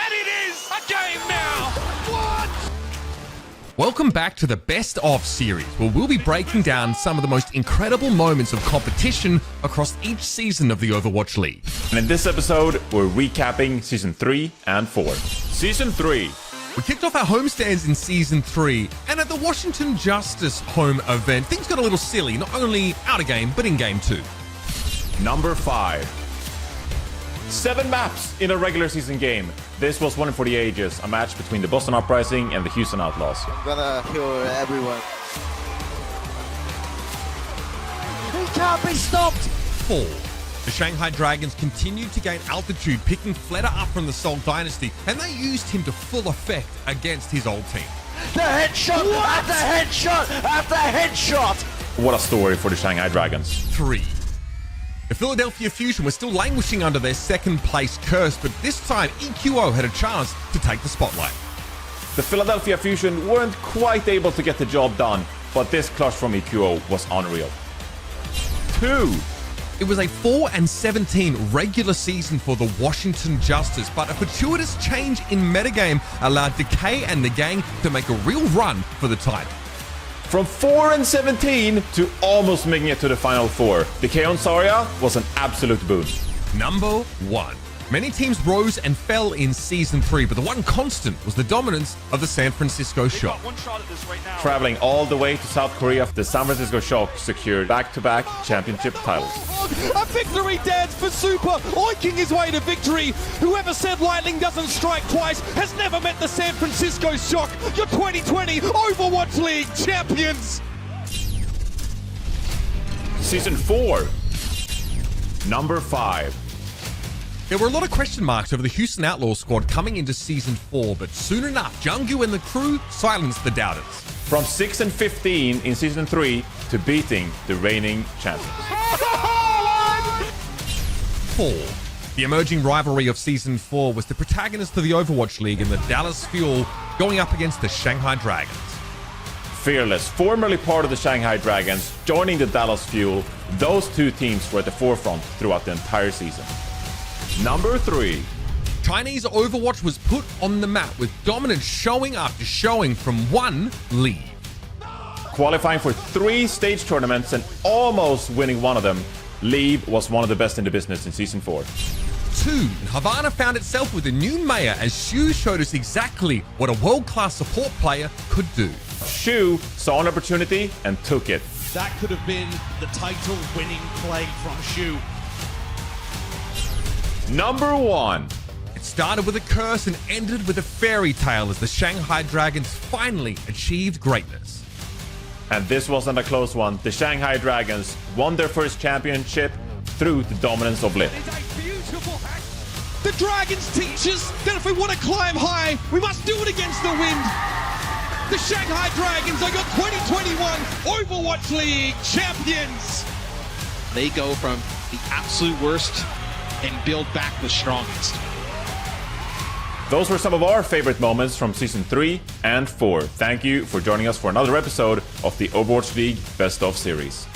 And it is a game now. What? Welcome back to the Best Of series, where we'll be breaking down some of the most incredible moments of competition across each season of the Overwatch League. And in this episode, we're recapping Season 3 and 4. Season 3. We kicked off our homestands in Season 3, and at the Washington Justice home event, things got a little silly, not only out of game, but in game too. Number 5. 7 maps in a regular season game. This was one for the ages, a match between the Boston Uprising and the Houston Outlaws. I'm gonna kill everyone. He can't be stopped! 4. The Shanghai Dragons continued to gain altitude, picking Fleta up from the Seoul Dynasty, and they used him to full effect against his old team. The headshot after headshot after headshot! What a story for the Shanghai Dragons. 3. The Philadelphia Fusion was still languishing under their second place curse, but this time EQO had a chance to take the spotlight. The Philadelphia Fusion weren't quite able to get the job done, but this clutch from EQO was unreal. 2. It was a 4-17 regular season for the Washington Justice, but a fortuitous change in metagame allowed Decay and the gang to make a real run for the title. From 4-17 to almost making it to the Final Four, Decay on Zarya was an absolute boon. Number 1. Many teams rose and fell in Season 3, but the one constant was the dominance of the San Francisco Shock. Traveling all the way to South Korea, the San Francisco Shock secured back-to-back championship titles. A victory dance for Super, oinking his way to victory. Whoever said lightning doesn't strike twice has never met the San Francisco Shock, your 2020 Overwatch League champions. Season 4. Number 5. There were a lot of question marks over the Houston Outlaws squad coming into Season 4, but soon enough, Junggu and the crew silenced the doubters. From 6-15 in Season 3 to beating the reigning champions. 4. The emerging rivalry of Season 4 was the protagonist of the Overwatch League and the Dallas Fuel going up against the Shanghai Dragons. Fearless, formerly part of the Shanghai Dragons, joining the Dallas Fuel, those two teams were at the forefront throughout the entire season. Number 3. Chinese Overwatch was put on the map with dominance showing after showing from one lead. Qualifying for 3 stage tournaments and almost winning one of them, Leave was one of the best in the business in Season 4. 2. Havana found itself with a new mayor as Shu showed us exactly what a world-class support player could do. Shu saw an opportunity and took it. That could have been the title-winning play from Shu. Number 1. It started with a curse and ended with a fairy tale as the Shanghai Dragons finally achieved greatness. And this wasn't a close one. The Shanghai Dragons won their first championship through the dominance of Lit. The Dragons teach us that if we want to climb high, we must do it against the wind. The Shanghai Dragons are your 2021 Overwatch League champions. They go from the absolute worst and build back the strongest. Those were some of our favorite moments from Season 3 and 4. Thank you for joining us for another episode of the Overwatch League Best Of series.